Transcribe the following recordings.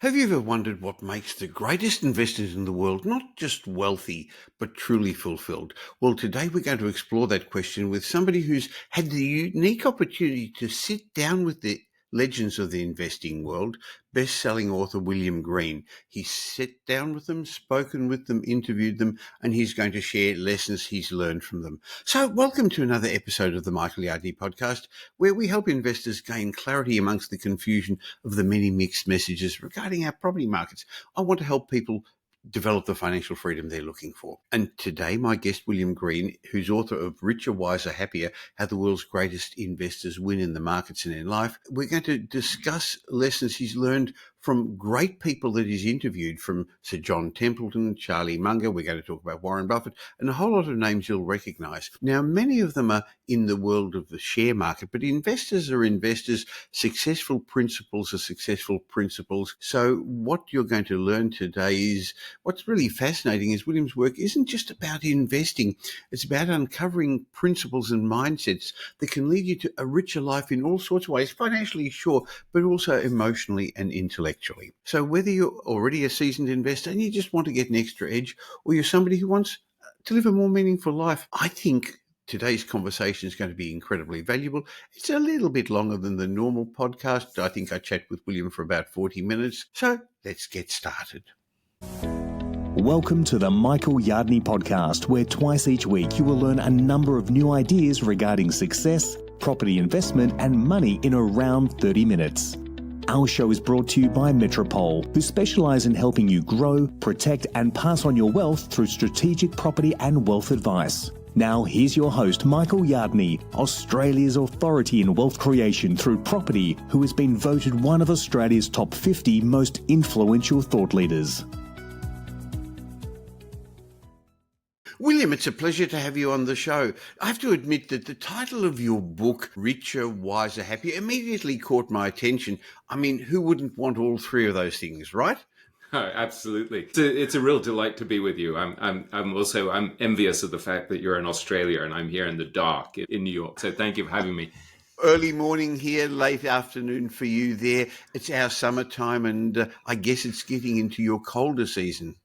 Have you ever wondered what makes the greatest investors in the world not just wealthy, but truly fulfilled? Well, today we're going to explore that question with somebody who's had the unique opportunity to sit down with the legends of the investing world, best-selling author William Green. He's sat down with them, spoken with them, interviewed them, and he's going to share lessons he's learned from them. So welcome to another episode of the Michael Yardney podcast, where we help investors gain clarity amongst the confusion of the many mixed messages regarding our property markets. I want to help people develop the financial freedom they're looking for. And today, my guest, William Green, who's author of Richer, Wiser, Happier, How the World's Greatest Investors Win in the Markets and in Life, we're going to discuss lessons he's learned from great people that he's interviewed, from Sir John Templeton, Charlie Munger. We're going to talk about Warren Buffett and a whole lot of names you'll recognise. Now, many of them are in the world of the share market, but investors are investors. Successful principles are successful principles. So what you're going to learn today is what's really fascinating is William's work isn't just about investing. It's about uncovering principles and mindsets that can lead you to a richer life in all sorts of ways, financially, sure, but also emotionally and intellectually. So whether you're already a seasoned investor and you just want to get an extra edge, or you're somebody who wants to live a more meaningful life, I think today's conversation is going to be incredibly valuable. It's a little bit longer than the normal podcast. I think I chat with William for about 40 minutes. So let's get started. Welcome to the Michael Yardney podcast, where twice each week you will learn a number of new ideas regarding success, property investment, and money in around 30 minutes. Our show is brought to you by Metropole, who specialise in helping you grow, protect, and pass on your wealth through strategic property and wealth advice. Now, here's your host, Michael Yardney, Australia's authority in wealth creation through property, who has been voted one of Australia's top 50 most influential thought leaders. William, it's a pleasure to have you on the show. I have to admit that the title of your book, Richer, Wiser, Happier, immediately caught my attention. I mean, who wouldn't want all three of those things, right? Oh, absolutely. It's a real delight to be with you. I'm envious of the fact that you're in Australia and I'm here in the dark in New York. So thank you for having me. Early morning here, late afternoon for you there. It's our summertime, and I guess it's getting into your colder season.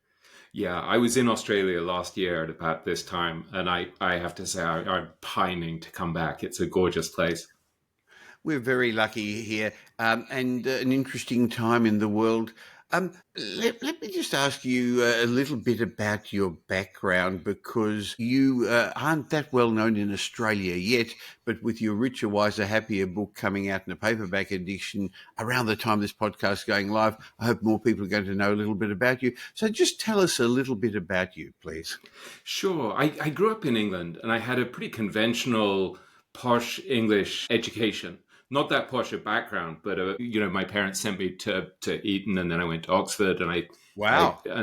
Yeah, I was in Australia last year at about this time, and I have to say I'm pining to come back. It's a gorgeous place. We're very lucky here, and an interesting time in the world. Let me just ask you a little bit about your background, because you aren't that well known in Australia yet, but with your Richer, Wiser, Happier book coming out in a paperback edition around the time this podcast is going live, I hope more people are going to know a little bit about you. So just tell us a little bit about you, please. Sure. I grew up in England, and I had a pretty conventional, posh English education. Not that posh a background, but my parents sent me to Eton, and then I went to Oxford, and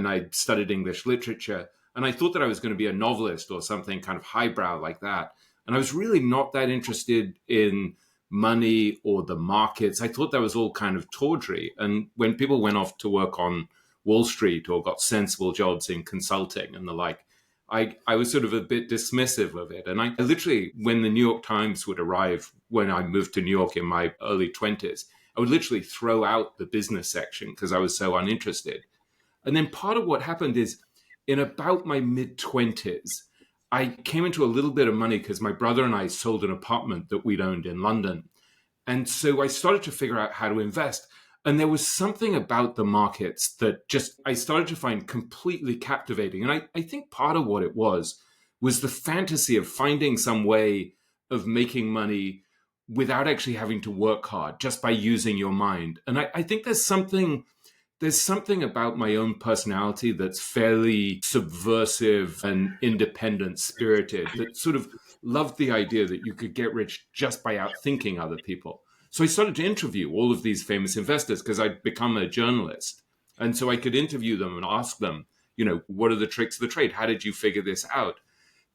I studied English literature, and I thought that I was going to be a novelist or something kind of highbrow like that. And I was really not that interested in money or the markets. I thought that was all kind of tawdry. And when people went off to work on Wall Street or got sensible jobs in consulting and the like, I was sort of a bit dismissive of it. And I literally, when the New York Times would arrive, when I moved to New York in my early 20s, I would literally throw out the business section because I was so uninterested. And then part of what happened is in about my mid-20s, I came into a little bit of money because my brother and I sold an apartment that we'd owned in London. And so I started to figure out how to invest. And there was something about the markets that I started to find completely captivating. And I think part of what it was the fantasy of finding some way of making money without actually having to work hard, just by using your mind. And I think there's something about my own personality that's fairly subversive and independent spirited, that sort of loved the idea that you could get rich just by outthinking other people. So I started to interview all of these famous investors because I'd become a journalist. And so I could interview them and ask them, what are the tricks of the trade? How did you figure this out?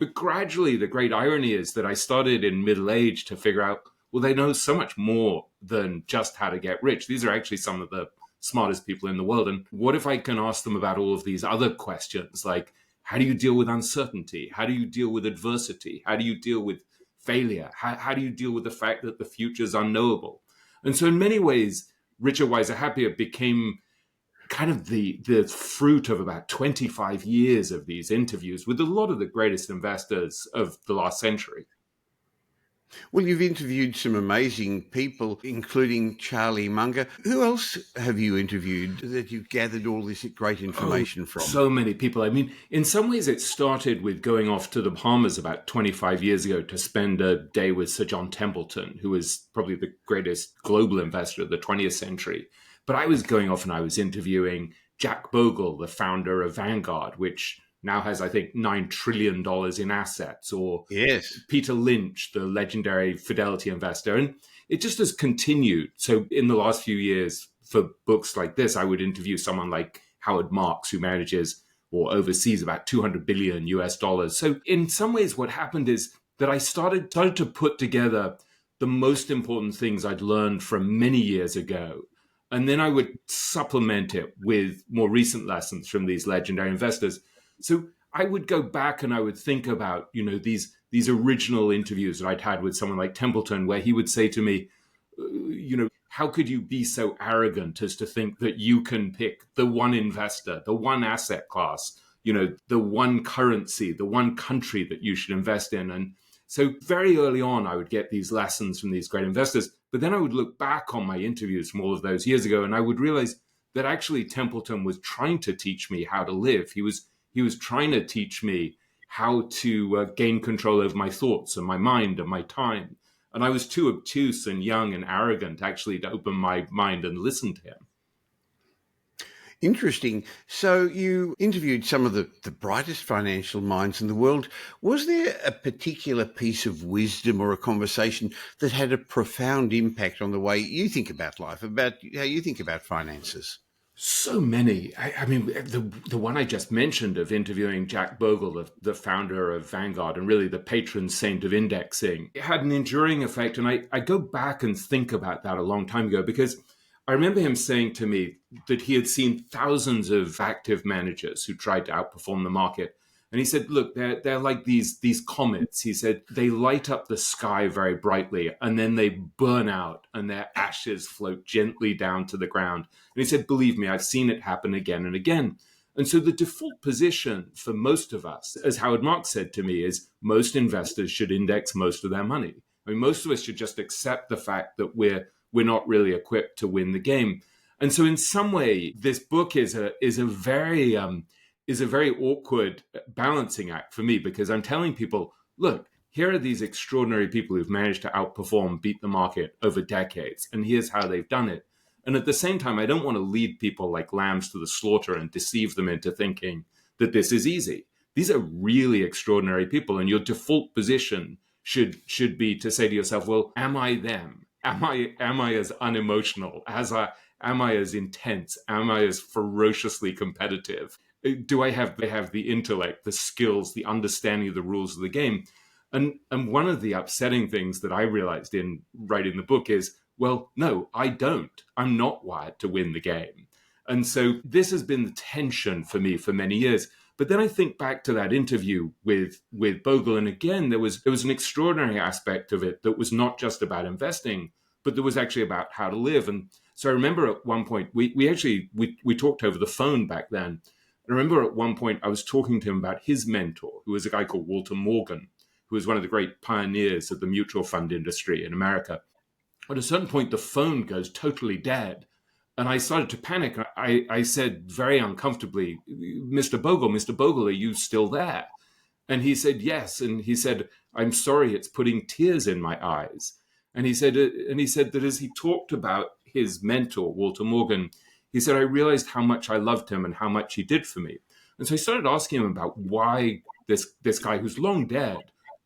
But gradually, the great irony is that I started in middle age to figure out, well, they know so much more than just how to get rich. These are actually some of the smartest people in the world. And what if I can ask them about all of these other questions, like how do you deal with uncertainty? How do you deal with adversity? How do you deal with failure? How do you deal with the fact that the future is unknowable? And so in many ways, Richer, Wiser, Happier became kind of the fruit of about 25 years of these interviews with a lot of the greatest investors of the last century. Well, you've interviewed some amazing people, including Charlie Munger. Who else have you interviewed that you've gathered all this great information from? So many people. I mean, in some ways, it started with going off to the Bahamas about 25 years ago to spend a day with Sir John Templeton, who was probably the greatest global investor of the 20th century. But I was going off and I was interviewing Jack Bogle, the founder of Vanguard, which now has, I think, $9 trillion in assets, or Yes. Peter Lynch, the legendary Fidelity investor. And it just has continued. So in the last few years, for books like this, I would interview someone like Howard Marks, who manages or oversees about 200 billion US dollars. So in some ways, what happened is that I started to put together the most important things I'd learned from many years ago. And then I would supplement it with more recent lessons from these legendary investors. So I would go back and I would think about, these original interviews that I'd had with someone like Templeton, where he would say to me, how could you be so arrogant as to think that you can pick the one investor, the one asset class, the one currency, the one country that you should invest in? And so very early on, I would get these lessons from these great investors, but then I would look back on my interviews from all of those years ago, and I would realize that actually Templeton was trying to teach me how to live. He was trying to teach me how to gain control over my thoughts and my mind and my time. And I was too obtuse and young and arrogant actually to open my mind and listen to him. Interesting. So you interviewed some of the brightest financial minds in the world. Was there a particular piece of wisdom or a conversation that had a profound impact on the way you think about life, about how you think about finances? So many. I mean, the one I just mentioned of interviewing Jack Bogle, the founder of Vanguard and really the patron saint of indexing, it had an enduring effect. And I go back and think about that a long time ago, because I remember him saying to me that he had seen thousands of active managers who tried to outperform the market. And he said, look, they're like these comets. He said, they light up the sky very brightly and then they burn out and their ashes float gently down to the ground. And he said, believe me, I've seen it happen again and again. And so the default position for most of us, as Howard Marks said to me, is most investors should index most of their money. I mean, most of us should just accept the fact that we're not really equipped to win the game. And so in some way, this book is a very awkward balancing act for me, because I'm telling people, look, here are these extraordinary people who've managed to outperform, beat the market over decades, and here's how they've done it. And at the same time, I don't want to lead people like lambs to the slaughter and deceive them into thinking that this is easy. These are really extraordinary people, and your default position should be to say to yourself, well, am I them? Am I as unemotional? Am I as intense? Am I as ferociously competitive? Do I have the intellect, the skills, the understanding of the rules of the game? And one of the upsetting things that I realized in writing the book is, well, no, I don't. I'm not wired to win the game. And so this has been the tension for me for many years. But then I think back to that interview with Bogle, and again, there was an extraordinary aspect of it that was not just about investing, but there was actually about how to live. And so I remember at one point, we talked over the phone back then. I remember at one point I was talking to him about his mentor, who was a guy called Walter Morgan, who was one of the great pioneers of the mutual fund industry in America. At a certain point, the phone goes totally dead. And I started to panic. I said very uncomfortably, Mr. Bogle, are you still there? And he said, yes. And he said, I'm sorry, it's putting tears in my eyes. And he said that as he talked about his mentor, Walter Morgan, he said, I realized how much I loved him and how much he did for me. And so I started asking him about why this guy who's long dead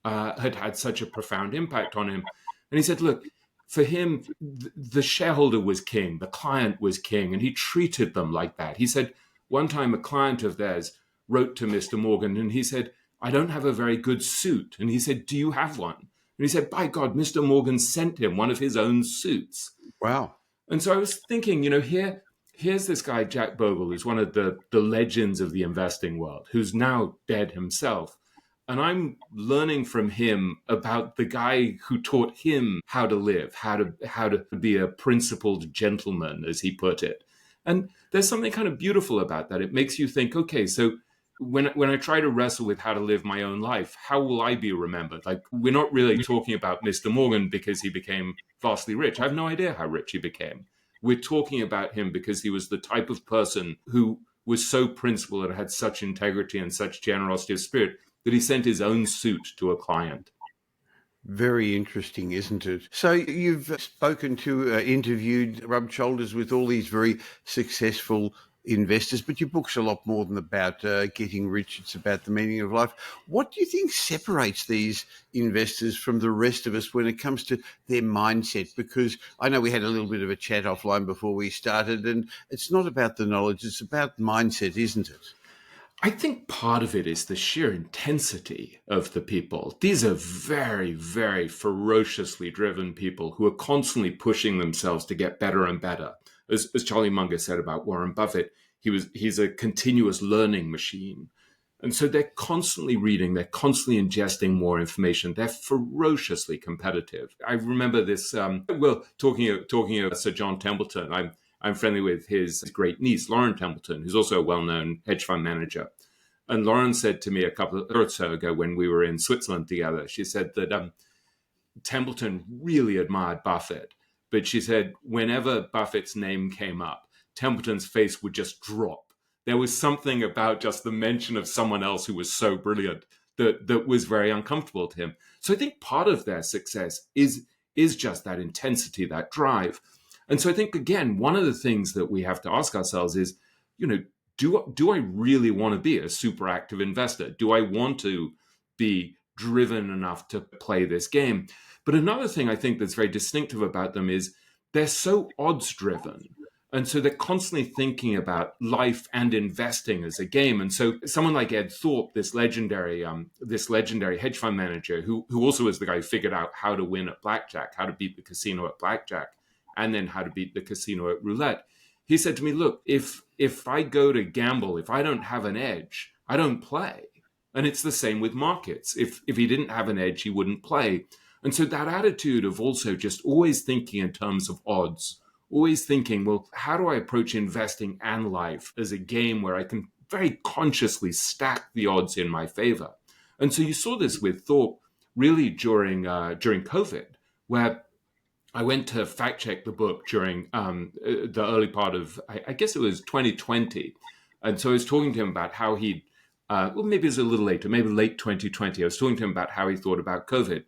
had such a profound impact on him. And he said, look, for him, the shareholder was king, the client was king, and he treated them like that. He said, one time a client of theirs wrote to Mr. Morgan, and he said, I don't have a very good suit. And he said, do you have one? And he said, by God, Mr. Morgan sent him one of his own suits. Wow. And so I was thinking, here's this guy, Jack Bogle, who's one of the legends of the investing world, who's now dead himself. And I'm learning from him about the guy who taught him how to live, how to be a principled gentleman, as he put it. And there's something kind of beautiful about that. It makes you think, okay, so when I try to wrestle with how to live my own life, how will I be remembered? Like, we're not really talking about Mr. Morgan because he became vastly rich. I have no idea how rich he became. We're talking about him because he was the type of person who was so principled and had such integrity and such generosity of spirit that he sent his own suit to a client. Very interesting, isn't it? So you've spoken to, interviewed, rubbed shoulders with all these very successful investors, but your book's a lot more than about getting rich. It's about the meaning of life. What do you think separates these investors from the rest of us when it comes to their mindset? Because I know we had a little bit of a chat offline before we started, and it's not about the knowledge, it's about mindset, isn't it? I think part of it is the sheer intensity of the people. These are very, very ferociously driven people who are constantly pushing themselves to get better and better. As Charlie Munger said about Warren Buffett, he's a continuous learning machine. And so they're constantly reading, they're constantly ingesting more information. They're ferociously competitive. I remember this, talking of Sir John Templeton, I'm friendly with his great niece, Lauren Templeton, who's also a well-known hedge fund manager. And Lauren said to me a couple of or so ago when we were in Switzerland together, she said that Templeton really admired Buffett. But she said whenever Buffett's name came up, Templeton's face would just drop. There was something about just the mention of someone else who was so brilliant that was very uncomfortable to him. So I think part of their success is just that intensity, that drive. And so I think, again, one of the things that we have to ask ourselves is, do I really want to be a super active investor? Do I want to be driven enough to play this game? But another thing I think that's very distinctive about them is they're so odds driven. And so they're constantly thinking about life and investing as a game. And so someone like Ed Thorpe, this legendary hedge fund manager, who also was the guy who figured out how to win at blackjack, how to beat the casino at blackjack, and then how to beat the casino at roulette. He said to me, look, if I go to gamble, if I don't have an edge, I don't play. And it's the same with markets. If he didn't have an edge, he wouldn't play. And so that attitude of also just always thinking in terms of odds, always thinking, well, how do I approach investing and life as a game where I can very consciously stack the odds in my favor? And so you saw this with Thorpe really during COVID, where I went to fact check the book during the early part of, I guess it was 2020. And so I was talking to him about how maybe it was a little later, maybe late 2020. I was talking to him about how he thought about COVID.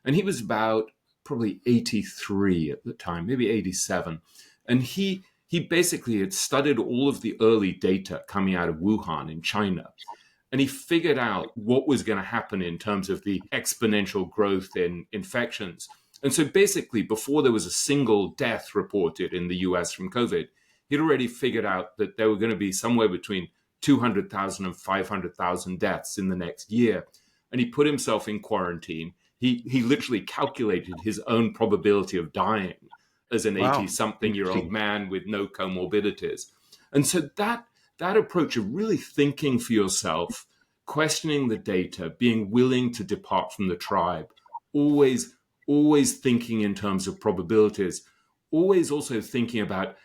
And he was about probably 83 at the time, maybe 87. And he basically had studied all of the early data coming out of Wuhan in China. And he figured out what was going to happen in terms of the exponential growth in infections. And so basically, before there was a single death reported in the US from COVID, he'd already figured out that there were going to be somewhere between 200,000 and 500,000 deaths in the next year. And he put himself in quarantine. He literally calculated his own probability of dying as an 80-something-year-old man with no comorbidities. And so that approach of really thinking for yourself, questioning the data, being willing to depart from the tribe, always thinking in terms of probabilities, always also thinking about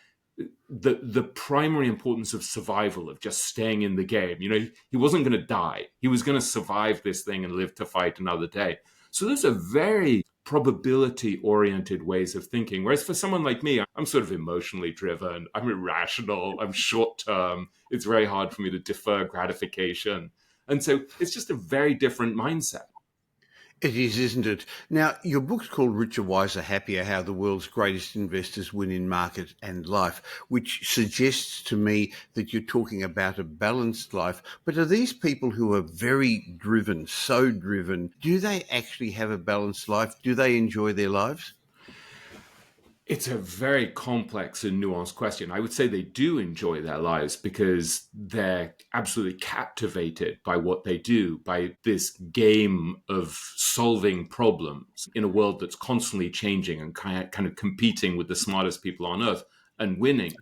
the primary importance of survival, of just staying in the game. He wasn't going to die. He was going to survive this thing and live to fight another day. So those are very probability-oriented ways of thinking. Whereas for someone like me, I'm sort of emotionally driven. I'm irrational. I'm short-term. It's very hard for me to defer gratification. And so it's just a very different mindset. It is, isn't it? Now, your book's called Richer, Wiser, Happier, How the World's Greatest Investors Win in Market and Life, which suggests to me that you're talking about a balanced life. But are these people who are very driven, so driven, do they actually have a balanced life? Do they enjoy their lives? It's a very complex and nuanced question. I would say they do enjoy their lives because they're absolutely captivated by what they do, by this game of solving problems in a world that's constantly changing and kind of competing with the smartest people on earth and winning.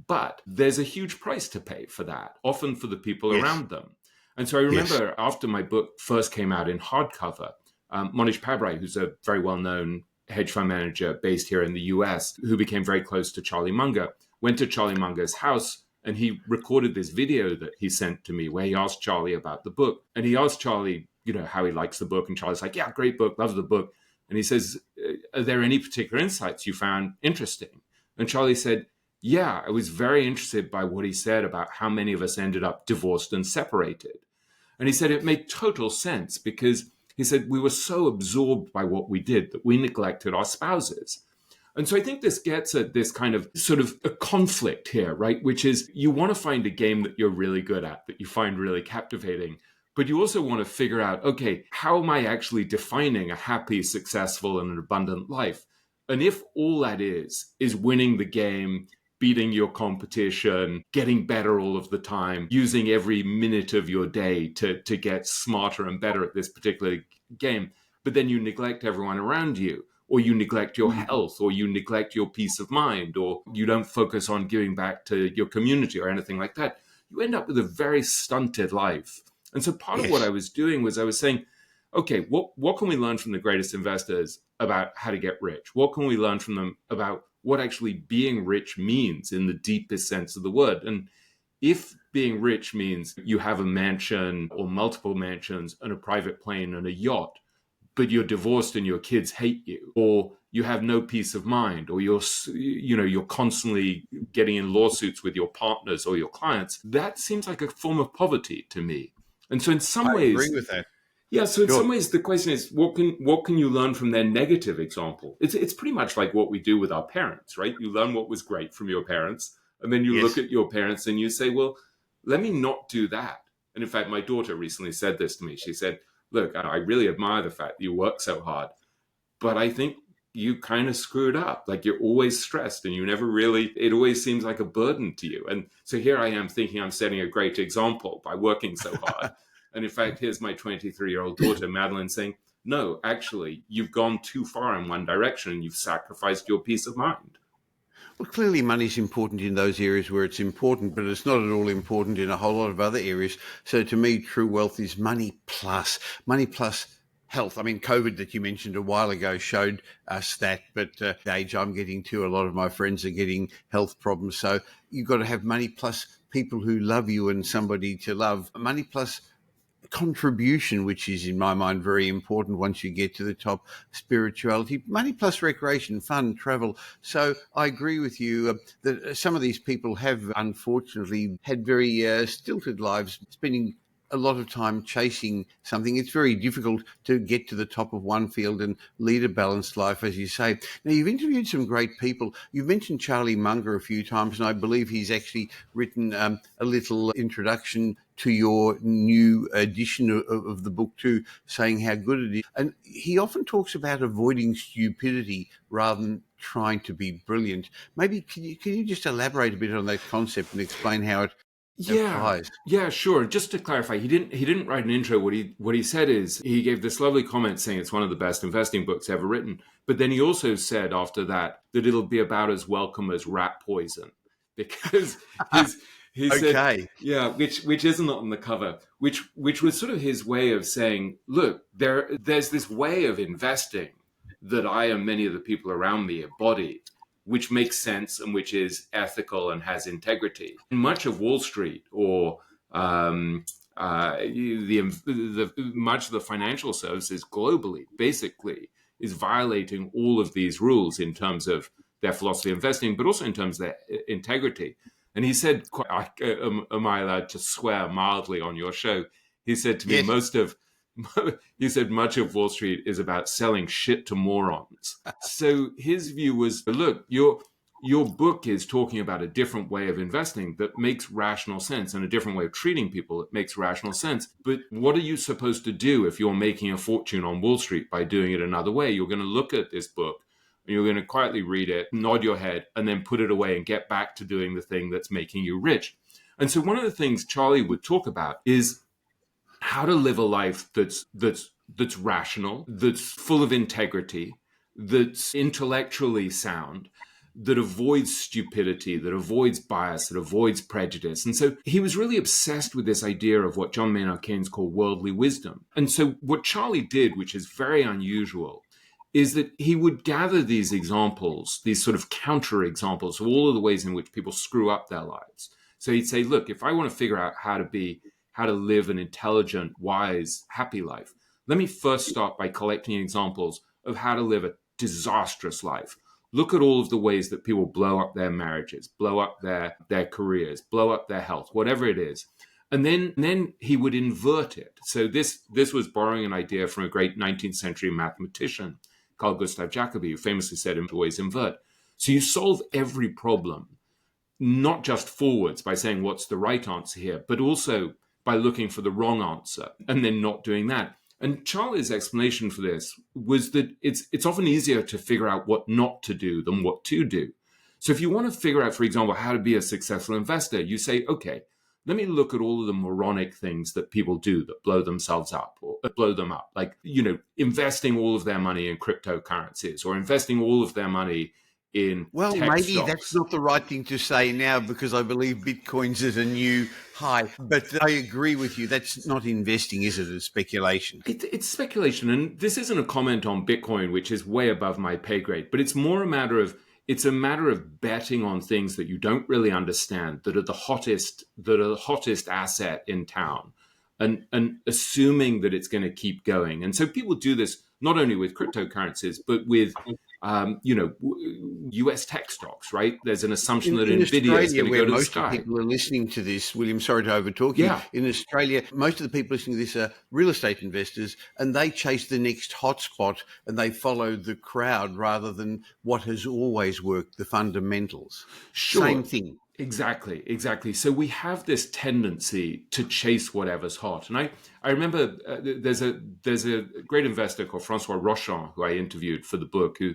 But there's a huge price to pay for that, often for the people around them. And so I remember after my book first came out in hardcover, Monish Pabrai, who's a very well-known hedge fund manager based here in the US, who became very close to Charlie Munger, went to Charlie Munger's house, and he recorded this video that he sent to me where he asked Charlie about the book. And he asked Charlie, how he likes the book. And Charlie's like, yeah, great book, loves the book. And he says, are there any particular insights you found interesting? And Charlie said, yeah, I was very interested by what he said about how many of us ended up divorced and separated. And he said it made total sense because he said we were so absorbed by what we did that we neglected our spouses. And so I think this gets at this kind of sort of a conflict here, right? Which is you want to find a game that you're really good at, that you find really captivating, but you also want to figure out, okay, how am I actually defining a happy, successful, and an abundant life? And if all that is winning the game, beating your competition, getting better all of the time, using every minute of your day to get smarter and better at this particular game, but then you neglect everyone around you, or you neglect your health, or you neglect your peace of mind, or you don't focus on giving back to your community or anything like that, you end up with a very stunted life. And so part of what I was doing was I was saying, okay, what can we learn from the greatest investors about how to get rich? What can we learn from them about what actually being rich means in the deepest sense of the word? And if being rich means you have a mansion or multiple mansions and a private plane and a yacht, but you're divorced and your kids hate you, or you have no peace of mind, or you're constantly getting in lawsuits with your partners or your clients, that seems like a form of poverty to me. And so in some ways, I agree with that. Yeah, so in some ways, the question is, what can you learn from their negative example? It's pretty much like what we do with our parents, right? You learn what was great from your parents, and then you look at your parents and you say, well, let me not do that. And in fact, my daughter recently said this to me. She said, look, I really admire the fact that you work so hard, but I think you kind of screwed up. Like you're always stressed and you never really, it always seems like a burden to you. And so here I am thinking I'm setting a great example by working so hard. And in fact, here's my 23-year-old daughter, Madeline, saying, no, actually, you've gone too far in one direction and you've sacrificed your peace of mind. Well, clearly money's important in those areas where it's important, but it's not at all important in a whole lot of other areas. So to me, true wealth is money plus health. I mean, COVID that you mentioned a while ago showed us that, but the age I'm getting to, a lot of my friends are getting health problems. So you've got to have money plus people who love you and somebody to love. Money plus contribution, which is in my mind very important once you get to the top, spirituality, money plus recreation, fun, travel. So I agree with you that some of these people have unfortunately had very stilted lives, spending a lot of time chasing something. It's very difficult to get to the top of one field and lead a balanced life, as you say. Now, you've interviewed some great people. You've mentioned Charlie Munger a few times, and I believe he's actually written a little introduction to your new edition of the book too, saying how good it is. And he often talks about avoiding stupidity rather than trying to be brilliant. Maybe can you just elaborate a bit on that concept and explain how it applies? Yeah, sure. Just to clarify, he didn't write an intro. What he said is he gave this lovely comment saying it's one of the best investing books ever written. But then he also said after that it'll be about as welcome as rat poison, because he said, yeah, which isn't on the cover, which was sort of his way of saying, look, there's this way of investing that I and many of the people around me embody, which makes sense and which is ethical and has integrity. Much of Wall Street or much of the financial services globally basically is violating all of these rules in terms of their philosophy of investing, but also in terms of their integrity. And he said, am I allowed to swear mildly on your show? He said to me, much of Wall Street is about selling shit to morons. So his view was, look, your book is talking about a different way of investing that makes rational sense and a different way of treating people that makes rational sense. But what are you supposed to do if you're making a fortune on Wall Street by doing it another way? You're going to look at this book and you're going to quietly read it, nod your head, and then put it away and get back to doing the thing that's making you rich. And so one of the things Charlie would talk about is how to live a life that's rational, that's full of integrity, that's intellectually sound, that avoids stupidity, that avoids bias, that avoids prejudice. And so he was really obsessed with this idea of what John Maynard Keynes called worldly wisdom. And so what Charlie did, which is very unusual, is that he would gather these examples, these sort of counter examples of all of the ways in which people screw up their lives. So he'd say, look, if I want to figure out how to live an intelligent, wise, happy life, let me first start by collecting examples of how to live a disastrous life. Look at all of the ways that people blow up their marriages, blow up their careers, blow up their health, whatever it is. And then he would invert it. So this was borrowing an idea from a great 19th century mathematician called Gustav Jacobi, who famously said, always invert. So you solve every problem, not just forwards by saying what's the right answer here, but also by looking for the wrong answer and then not doing that. And Charlie's explanation for this was that it's often easier to figure out what not to do than what to do. So if you want to figure out, for example, how to be a successful investor, you say, okay, let me look at all of the moronic things that people do that blow themselves up or blow them up, like, investing all of their money in cryptocurrencies or investing all of their money in Well, tech maybe stocks. that's not the right thing to say now because I believe Bitcoin's at a new high. But I agree with you. That's not investing, is it? It's speculation. It's speculation. And this isn't a comment on Bitcoin, which is way above my pay grade, but it's more a matter of betting on things that you don't really understand, that are the hottest asset in town, and assuming that it's going to keep going. And so people do this not only with cryptocurrencies, but with US tech stocks, right? There's an assumption that NVIDIA is going to go to the most sky. of people are listening to this, William, sorry to overtalk you. Yeah. In Australia, most of the people listening to this are real estate investors, and they chase the next hotspot and they follow the crowd rather than what has always worked, the fundamentals. Sure. Same thing. Exactly. So we have this tendency to chase whatever's hot. And I remember there's a great investor called Francois Rochon, who I interviewed for the book, who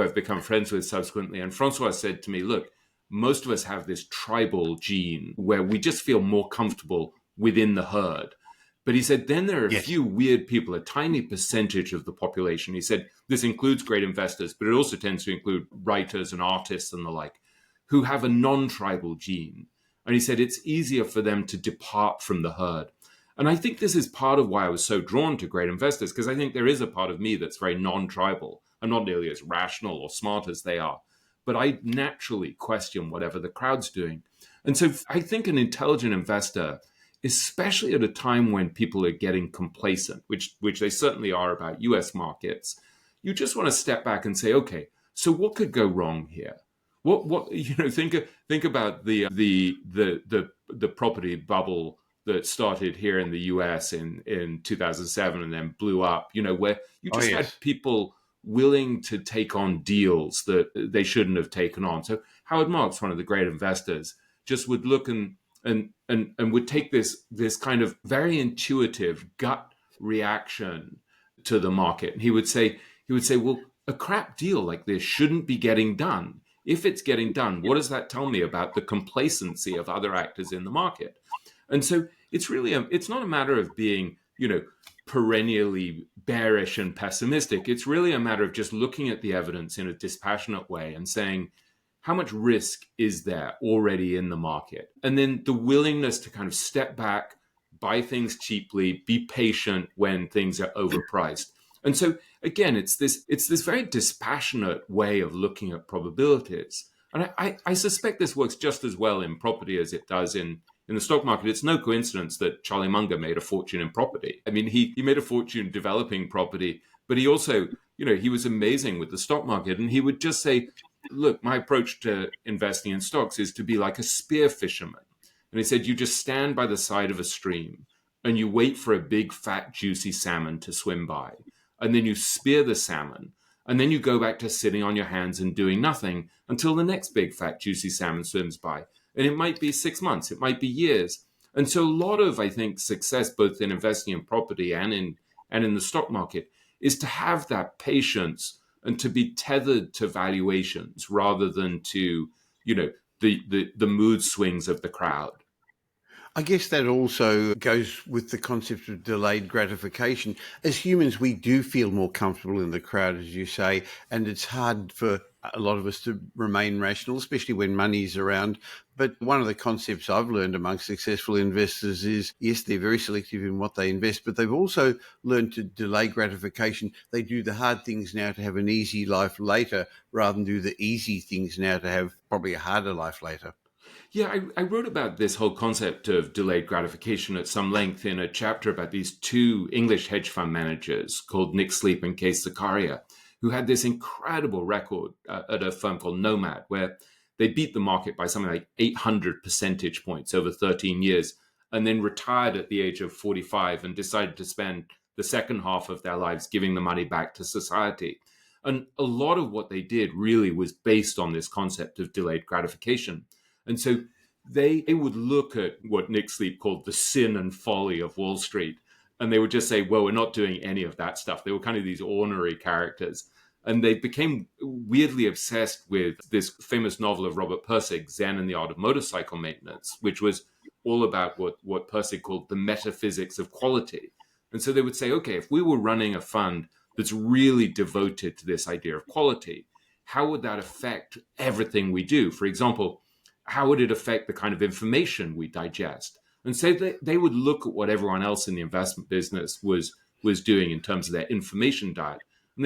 I've become friends with subsequently. And Francois said to me, look, most of us have this tribal gene where we just feel more comfortable within the herd. But he said, then there are a few weird people, a tiny percentage of the population. He said, this includes great investors, but it also tends to include writers and artists and the like, who have a non-tribal gene. And he said, it's easier for them to depart from the herd. And I think this is part of why I was so drawn to great investors, because I think there is a part of me that's very non-tribal. I'm not nearly as rational or smart as they are, but I naturally question whatever the crowd's doing. And so I think an intelligent investor, especially at a time when people are getting complacent, which they certainly are about US markets, you just want to step back and say, okay, so what could go wrong here? What think about the property bubble that started here in the US in 2007 and then blew up, where you just had people willing to take on deals that they shouldn't have taken on. So Howard Marks, one of the great investors, just would look and would take this kind of very intuitive gut reaction to the market. And he would say, well, a crap deal like this shouldn't be getting done. If it's getting done, what does that tell me about the complacency of other actors in the market? And so it's not a matter of being, perennially bearish and pessimistic. It's really a matter of just looking at the evidence in a dispassionate way and saying, how much risk is there already in the market? And then the willingness to kind of step back, buy things cheaply, be patient when things are overpriced. And so, again, it's this very dispassionate way of looking at probabilities. And I suspect this works just as well in property as it does in the stock market. It's no coincidence that Charlie Munger made a fortune in property. I mean, he made a fortune developing property, but he also, he was amazing with the stock market. And he would just say, look, my approach to investing in stocks is to be like a spear fisherman. And he said, you just stand by the side of a stream and you wait for a big, fat, juicy salmon to swim by. And then you spear the salmon. And then you go back to sitting on your hands and doing nothing until the next big, fat, juicy salmon swims by. And it might be 6 months, it might be years. And so a lot of, I think, success, both in investing in property and in the stock market, is to have that patience and to be tethered to valuations rather than to, the mood swings of the crowd. I guess that also goes with the concept of delayed gratification. As humans, we do feel more comfortable in the crowd, as you say, and it's hard for a lot of us to remain rational, especially when money's around. But one of the concepts I've learned among successful investors is, yes, they're very selective in what they invest, but they've also learned to delay gratification. They do the hard things now to have an easy life later, rather than do the easy things now to have probably a harder life later. Yeah, I wrote about this whole concept of delayed gratification at some length in a chapter about these two English hedge fund managers called Nick Sleep and Kay Sakaria, who had this incredible record at a firm called Nomad, where they beat the market by something like 800 percentage points over 13 years, and then retired at the age of 45 and decided to spend the second half of their lives giving the money back to society. And a lot of what they did really was based on this concept of delayed gratification. And so they would look at what Nick Sleep called the sin and folly of Wall Street. And they would just say, well, we're not doing any of that stuff. They were kind of these ornery characters. And they became weirdly obsessed with this famous novel of Robert Pirsig, Zen and the Art of Motorcycle Maintenance, which was all about what Pirsig called the metaphysics of quality. And so they would say, okay, if we were running a fund that's really devoted to this idea of quality, how would that affect everything we do? For example, how would it affect the kind of information we digest? And so they would look at what everyone else in the investment business was doing in terms of their information diet. And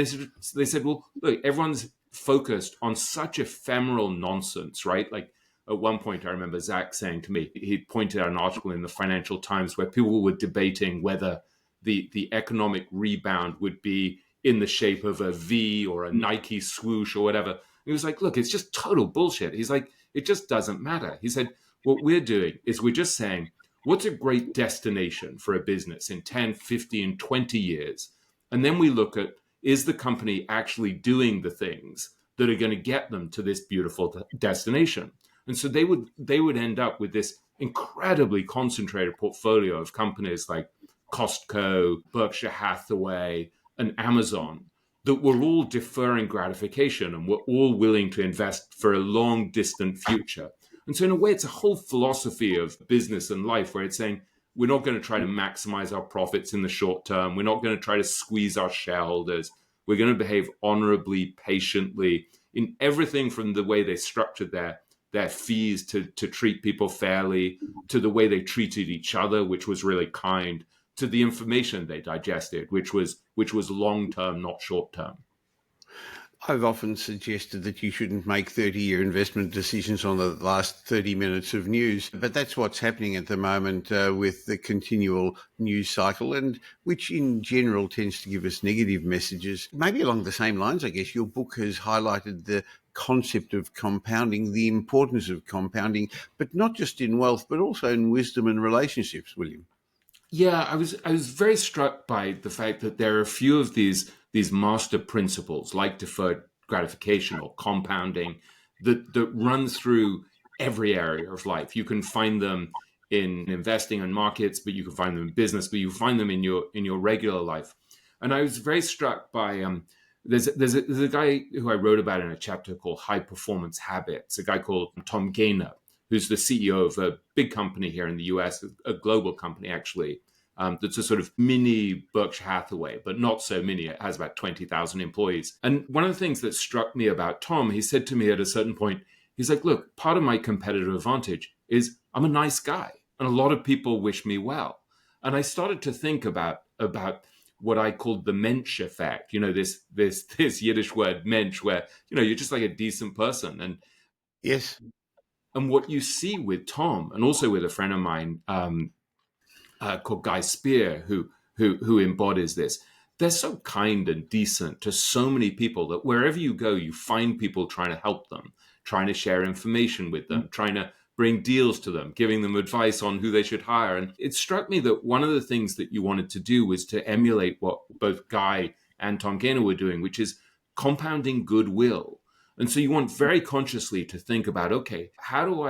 they said, well, look, everyone's focused on such ephemeral nonsense, right? Like at one point, I remember Zach saying to me, he pointed out an article in the Financial Times where people were debating whether the economic rebound would be in the shape of a V or a Nike swoosh or whatever. He was like, look, it's just total bullshit. He's like, it just doesn't matter. He said, what we're doing is we're just saying, what's a great destination for a business in 10, 15, 20 years? And then we look at, is the company actually doing the things that are going to get them to this beautiful destination? And so they would end up with this incredibly concentrated portfolio of companies like Costco, Berkshire Hathaway, and Amazon that were all deferring gratification and were all willing to invest for a long, distant future. And so in a way, it's a whole philosophy of business and life where it's saying, we're not going to try to maximize our profits in the short term. We're not going to try to squeeze our shareholders. We're going to behave honorably, patiently in everything from the way they structured their fees to treat people fairly, to the way they treated each other, which was really kind, to the information they digested, which was long-term, not short-term. I've often suggested that you shouldn't make 30-year investment decisions on the last 30 minutes of news, but that's what's happening at the moment with the continual news cycle, and which in general tends to give us negative messages. Maybe along the same lines, I guess, your book has highlighted the concept of compounding, the importance of compounding, but not just in wealth, but also in wisdom and relationships, William. Yeah, I was very struck by the fact that there are a few of these master principles like deferred gratification or compounding that run through every area of life. You can find them in investing in markets, but you can find them in business, but you find them in your regular life. And I was very struck by there's a guy who I wrote about in a chapter called High Performance Habits, a guy called Tom Gaynor, who's the CEO of a big company here in the US, a global company actually, that's a sort of mini Berkshire Hathaway, but not so mini. It has about 20,000 employees. And one of the things that struck me about Tom, he said to me at a certain point, he's like, look, part of my competitive advantage is I'm a nice guy, and a lot of people wish me well. And I started to think about what I called the Mensch effect, this Yiddish word Mensch, where, you're just like a decent person. And yes. And what you see with Tom, and also with a friend of mine called Guy Spear, who embodies this, they're so kind and decent to so many people that wherever you go, you find people trying to help them, trying to share information with them, trying to bring deals to them, giving them advice on who they should hire. And it struck me that one of the things that you wanted to do was to emulate what both Guy and Tom Gaynor were doing, which is compounding goodwill. And so you want very consciously to think about, okay, how do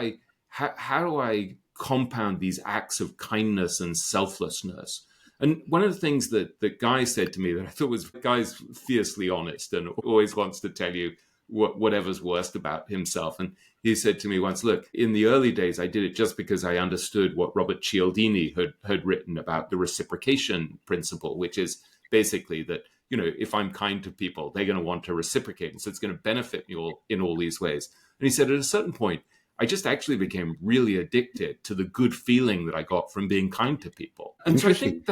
I compound these acts of kindness and selflessness? And one of the things that Guy said to me that I thought was, Guy's fiercely honest and always wants to tell you whatever's worst about himself. And he said to me once, look, in the early days, I did it just because I understood what Robert Cialdini had written about the reciprocation principle, which is basically that, if I'm kind to people, they're going to want to reciprocate. And so it's going to benefit me in all these ways. And he said at a certain point, I just actually became really addicted to the good feeling that I got from being kind to people. And so I think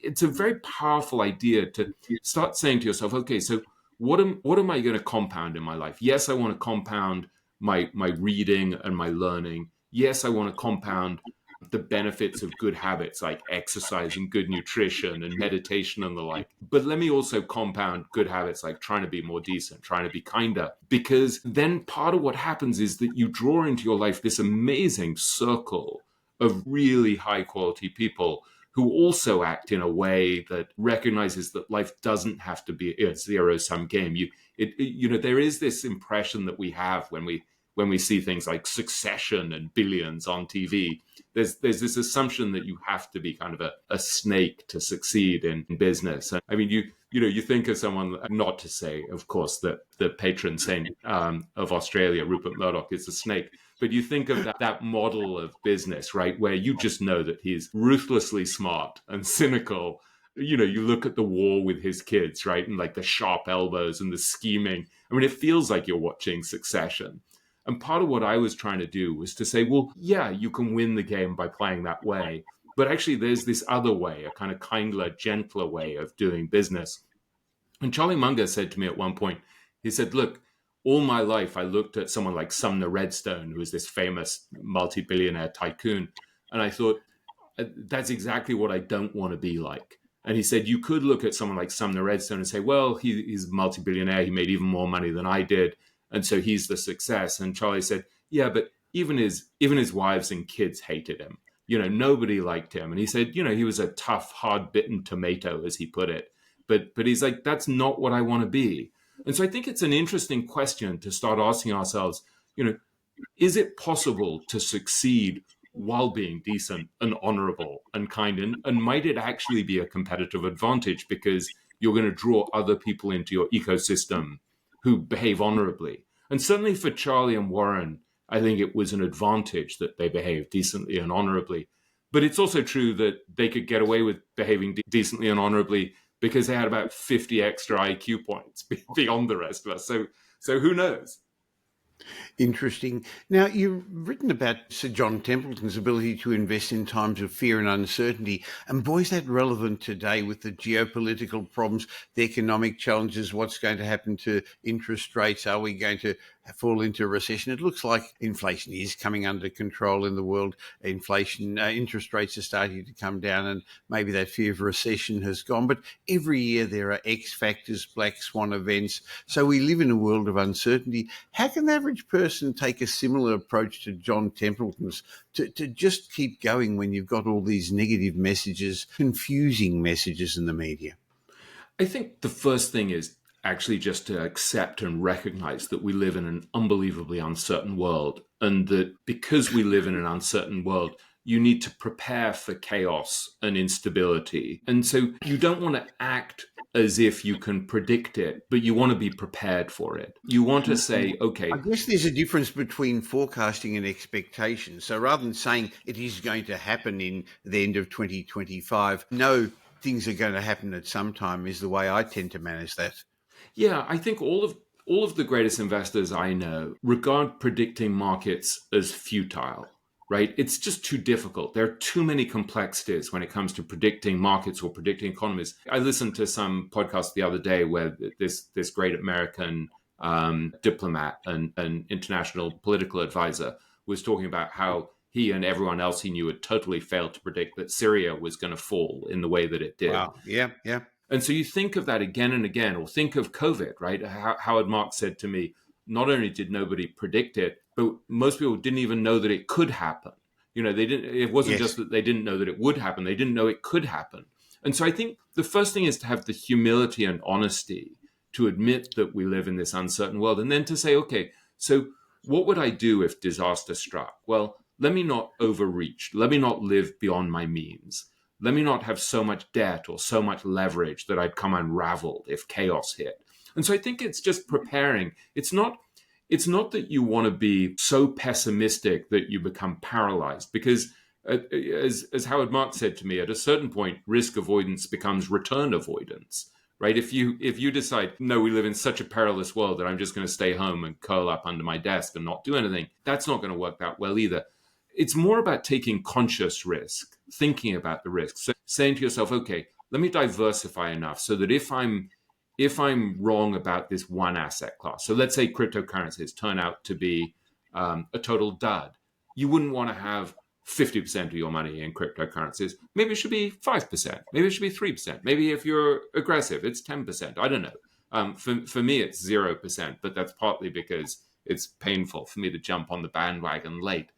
it's a very powerful idea to start saying to yourself, okay, so what am I going to compound in my life? Yes, I want to compound my reading and my learning. Yes, I want to compound the benefits of good habits like exercise and good nutrition and meditation and the like. But let me also compound good habits like trying to be more decent, trying to be kinder, because then part of what happens is that you draw into your life this amazing circle of really high quality people who also act in a way that recognizes that life doesn't have to be a zero-sum game. There is this impression that we have when we see things like Succession and Billions on TV. There's this assumption that you have to be kind of a snake to succeed in business. I mean, you think of someone, not to say, of course, that the patron saint of Australia, Rupert Murdoch, is a snake, but you think of that model of business, right, where you just know that he's ruthlessly smart and cynical. You look at the war with his kids, right, and like the sharp elbows and the scheming. I mean, it feels like you're watching Succession. And part of what I was trying to do was to say, well, yeah, you can win the game by playing that way. But actually, there's this other way, a kind of kinder, gentler way of doing business. And Charlie Munger said to me at one point, he said, look, all my life, I looked at someone like Sumner Redstone, who was this famous multi-billionaire tycoon. And I thought, that's exactly what I don't want to be like. And he said, you could look at someone like Sumner Redstone and say, well, he's a multi-billionaire. He made even more money than I did. And so he's the success. And Charlie said, yeah, but even his wives and kids hated him. Nobody liked him. And he said, he was a tough, hard-bitten tomato, as he put it. But he's like, that's not what I want to be. And so I think it's an interesting question to start asking ourselves, is it possible to succeed while being decent and honorable and kind? And might it actually be a competitive advantage because you're going to draw other people into your ecosystem who behave honorably? And certainly for Charlie and Warren, I think it was an advantage that they behaved decently and honorably. But it's also true that they could get away with behaving decently and honorably because they had about 50 extra IQ points beyond the rest of us. So who knows? Interesting. Now, you've written about Sir John Templeton's ability to invest in times of fear and uncertainty. And boy, is that relevant today with the geopolitical problems, the economic challenges, what's going to happen to interest rates? Are we going to fall into recession? It looks like inflation is coming under control in the world. Interest rates are starting to come down, and maybe that fear of recession has gone. But every year there are X factors, black swan events. So we live in a world of uncertainty. How can the average person take a similar approach to John Templeton's to just keep going when you've got all these negative messages, confusing messages in the media? I think the first thing is actually just to accept and recognize that we live in an unbelievably uncertain world, and that because we live in an uncertain world, you need to prepare for chaos and instability. And so you don't want to act as if you can predict it, but you want to be prepared for it. You want to say, okay. I guess there's a difference between forecasting and expectation. So rather than saying it is going to happen in the end of 2025, no, things are going to happen at some time is the way I tend to manage that. Yeah, I think all of the greatest investors I know regard predicting markets as futile, right? It's just too difficult. There are too many complexities when it comes to predicting markets or predicting economies. I listened to some podcast the other day where this great American diplomat and international political advisor was talking about how he and everyone else he knew had totally failed to predict that Syria was going to fall in the way that it did. Wow. Yeah. And so you think of that again and again, or think of COVID, right? Howard Marks said to me, not only did nobody predict it, but most people didn't even know that it could happen. It wasn't just that they didn't know that it would happen. They didn't know it could happen. And so I think the first thing is to have the humility and honesty to admit that we live in this uncertain world. And then to say, okay, so what would I do if disaster struck? Well, let me not overreach. Let me not live beyond my means. Let me not have so much debt or so much leverage that I'd come unraveled if chaos hit. And so I think it's just preparing. It's not that you want to be so pessimistic that you become paralyzed, because as Howard Marks said to me, at a certain point, risk avoidance becomes return avoidance, right? If you decide, no, we live in such a perilous world that I'm just going to stay home and curl up under my desk and not do anything, that's not going to work that well either. It's more about taking conscious risk, thinking about the risks, so saying to yourself, okay, let me diversify enough so that if I'm wrong about this one asset class, so let's say cryptocurrencies turn out to be a total dud, you wouldn't want to have 50% of your money in cryptocurrencies. Maybe it should be 5%. Maybe it should be 3%. Maybe if you're aggressive, it's 10%. I don't know. For me, it's 0%, but that's partly because it's painful for me to jump on the bandwagon late.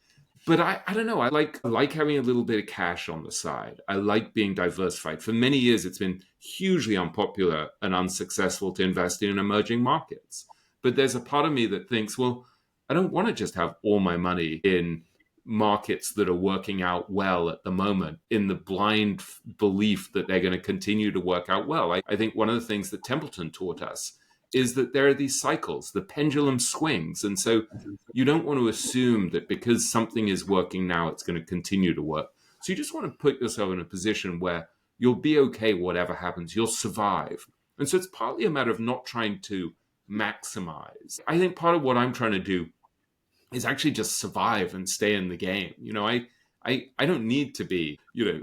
But I don't know. I like having a little bit of cash on the side. I like being diversified. For many years, it's been hugely unpopular and unsuccessful to invest in emerging markets. But there's a part of me that thinks, well, I don't want to just have all my money in markets that are working out well at the moment in the blind belief that they're going to continue to work out well. I think one of the things that Templeton taught us is that there are these cycles, the pendulum swings. And so you don't want to assume that because something is working now, it's going to continue to work. So you just want to put yourself in a position where you'll be okay, whatever happens, you'll survive. And so it's partly a matter of not trying to maximize. I think part of what I'm trying to do is actually just survive and stay in the game. I don't need to be,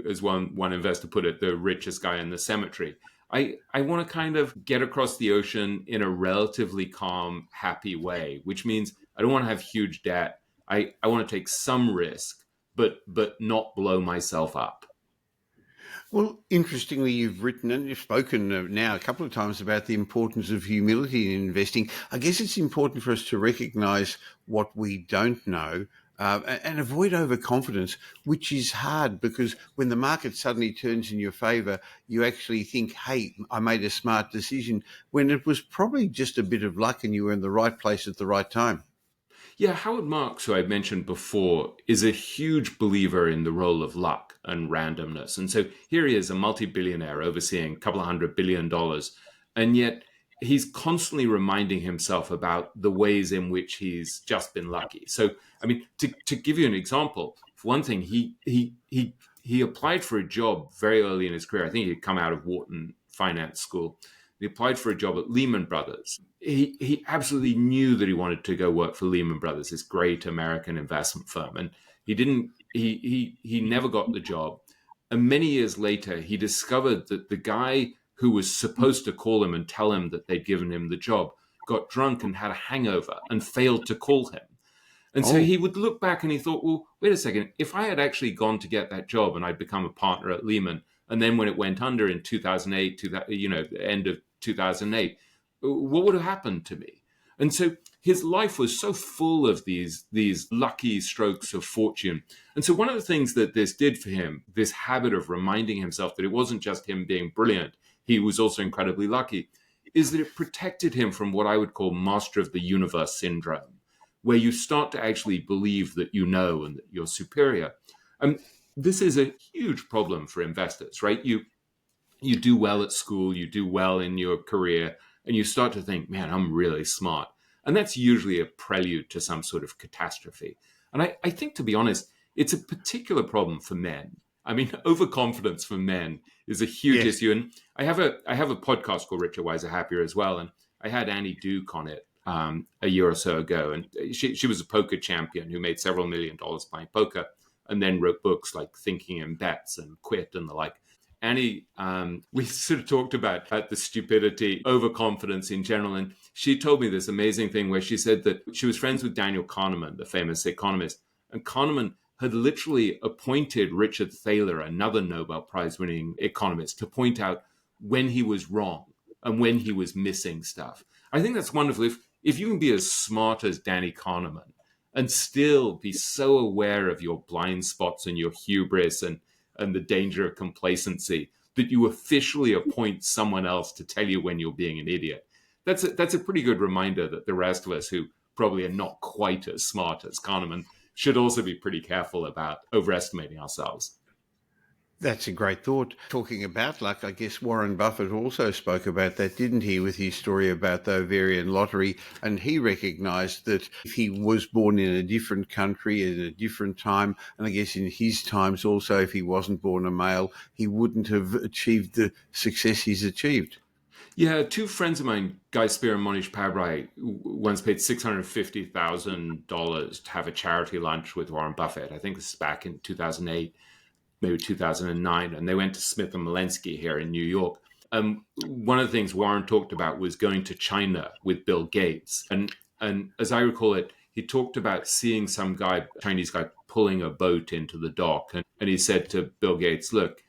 as one investor put it, the richest guy in the cemetery. I want to kind of get across the ocean in a relatively calm, happy way, which means I don't want to have huge debt. I want to take some risk, but not blow myself up. Well, interestingly, you've written and you've spoken now a couple of times about the importance of humility in investing. I guess it's important for us to recognize what we don't know and avoid overconfidence, which is hard because when the market suddenly turns in your favor, you actually think, hey, I made a smart decision, when it was probably just a bit of luck and you were in the right place at the right time. Yeah, Howard Marks, who I mentioned before, is a huge believer in the role of luck and randomness. And so here he is, a multi-billionaire overseeing a couple of $100 billion. And yet he's constantly reminding himself about the ways in which he's just been lucky. So, I mean, to give you an example, for one thing, he applied for a job very early in his career. I think he'd come out of Wharton Finance School. He applied for a job at Lehman Brothers. He absolutely knew that he wanted to go work for Lehman Brothers, this great American investment firm. And he never got the job. And many years later, he discovered that the guy who was supposed to call him and tell him that they'd given him the job got drunk and had a hangover and failed to call him. And so he would look back and he thought, well, wait a second, if I had actually gone to get that job and I'd become a partner at Lehman, and then when it went under in 2008, the end of 2008, what would have happened to me? And so his life was so full of these lucky strokes of fortune. And so one of the things that this did for him, this habit of reminding himself that it wasn't just him being brilliant, he was also incredibly lucky, is that it protected him from what I would call master of the universe syndrome, where you start to actually believe that you know and that you're superior. And this is a huge problem for investors, right? You do well at school, you do well in your career, and you start to think, man, I'm really smart. And that's usually a prelude to some sort of catastrophe. And I think, to be honest, it's a particular problem for men. I mean, overconfidence for men is a huge issue. And I have a podcast called Richer, Wiser, Happier as well. And I had Annie Duke on it a year or so ago. And she was a poker champion who made several $1 million playing poker and then wrote books like Thinking in Bets and Quit and the like. Annie, we sort of talked about the stupidity, overconfidence in general. And she told me this amazing thing where she said that she was friends with Daniel Kahneman, the famous economist. And Kahneman had literally appointed Richard Thaler, another Nobel Prize-winning economist, to point out when he was wrong and when he was missing stuff. I think that's wonderful. If you can be as smart as Danny Kahneman and still be so aware of your blind spots and your hubris and the danger of complacency that you officially appoint someone else to tell you when you're being an idiot. That's a pretty good reminder that the rest of us who probably are not quite as smart as Kahneman should also be pretty careful about overestimating ourselves. That's a great thought. Talking about luck, I guess Warren Buffett also spoke about that, didn't he, with his story about the Ovarian lottery? And he recognised that if he was born in a different country at a different time, and I guess in his times also, if he wasn't born a male, he wouldn't have achieved the success he's achieved. Yeah, two friends of mine, Guy Spear and Monish Pabrai, once paid $650,000 to have a charity lunch with Warren Buffett. I think this is back in 2008, maybe 2009, and they went to Smith and Malensky here in New York. One of the things Warren talked about was going to China with Bill Gates, and as I recall it, he talked about seeing some guy, Chinese guy, pulling a boat into the dock, and he said to Bill Gates, "Look,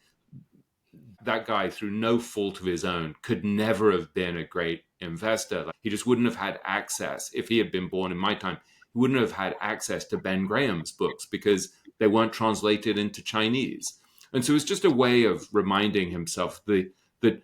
that guy, through no fault of his own, could never have been a great investor. Like, he just wouldn't have had access. If he had been born in my time, he wouldn't have had access to Ben Graham's books because they weren't translated into Chinese." And so it's just a way of reminding himself that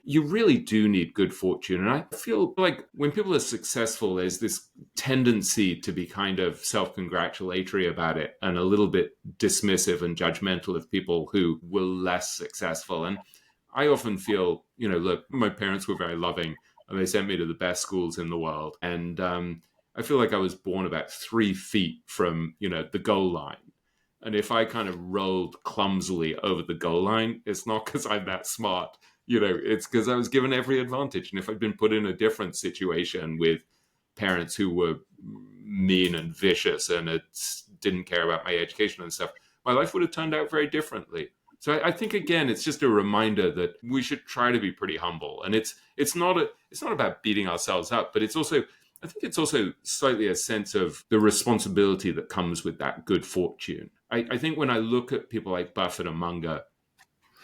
you really do need good fortune. And I feel like when people are successful, there's this tendency to be kind of self-congratulatory about it and a little bit dismissive and judgmental of people who were less successful. And I often feel, look, my parents were very loving and they sent me to the best schools in the world. And I feel like I was born about 3 feet from, the goal line. And if I kind of rolled clumsily over the goal line, it's not because I'm that smart. It's because I was given every advantage. And if I'd been put in a different situation with parents who were mean and vicious and didn't care about my education and stuff, my life would have turned out very differently. So I think, again, it's just a reminder that we should try to be pretty humble. And it's not about beating ourselves up, but I think it's also slightly a sense of the responsibility that comes with that good fortune. I think when I look at people like Buffett and Munger,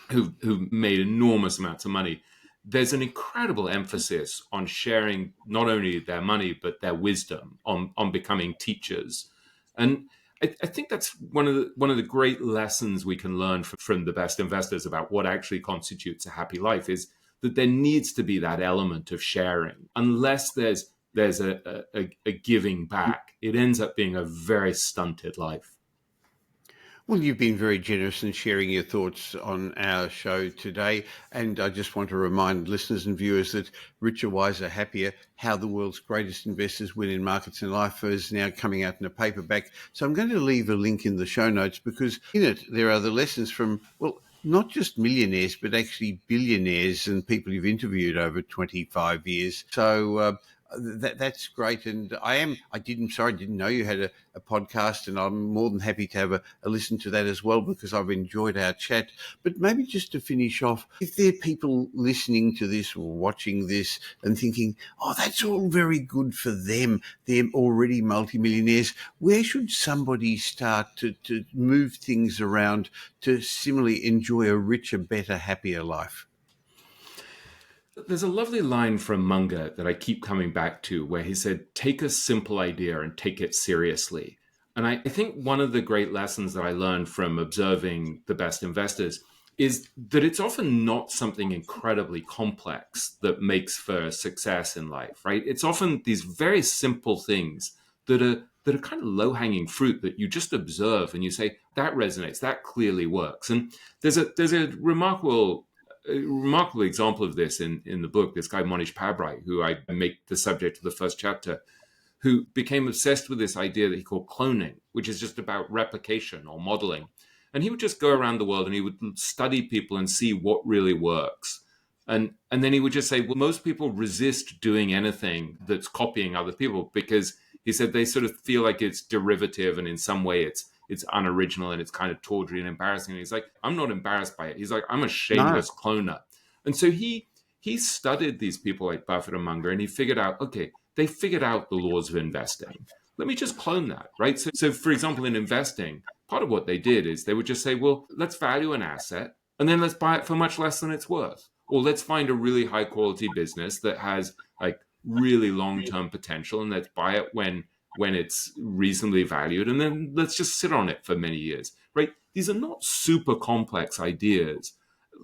who've made enormous amounts of money, there's an incredible emphasis on sharing not only their money, but their wisdom, on becoming teachers. And I think that's one of the great lessons we can learn from the best investors about what actually constitutes a happy life, is that there needs to be that element of sharing. Unless there's a giving back, it ends up being a very stunted life. Well, you've been very generous in sharing your thoughts on our show today. And I just want to remind listeners and viewers that Richer, Wiser, Happier, How the World's Greatest Investors Win in Markets and Life is now coming out in a paperback. So I'm going to leave a link in the show notes because in it there are the lessons from, well, not just millionaires, but actually billionaires and people you've interviewed over 25 years. So that's great. And I didn't know you had a podcast, and I'm more than happy to have a listen to that as well because I've enjoyed our chat. But maybe just to finish off, if there are people listening to this or watching this and thinking, oh, that's all very good for them, they're already multimillionaires, where should somebody start to move things around to similarly enjoy a richer, better, happier life? There's a lovely line from Munger that I keep coming back to where he said, "Take a simple idea and take it seriously." And I think one of the great lessons that I learned from observing the best investors is that it's often not something incredibly complex that makes for success in life, right? It's often these very simple things that are kind of low-hanging fruit that you just observe and you say, that resonates, that clearly works. And there's a remarkable example of this in the book, this guy Monish Pabrai, who I make the subject of the first chapter, who became obsessed with this idea that he called cloning, which is just about replication or modeling. And he would just go around the world and he would study people and see what really works. And then he would just say, well, most people resist doing anything that's copying other people because he said they sort of feel like it's derivative and in some way it's unoriginal and it's kind of tawdry and embarrassing. And he's like, I'm not embarrassed by it. He's like, I'm a shameless cloner. And so he studied these people like Buffett and Munger, and he figured out, okay, they figured out the laws of investing. Let me just clone that, right? So for example, in investing, part of what they did is they would just say, well, let's value an asset and then let's buy it for much less than it's worth. Or let's find a really high quality business that has like really long-term potential and let's buy it when it's reasonably valued, and then let's just sit on it for many years, right? These are not super complex ideas.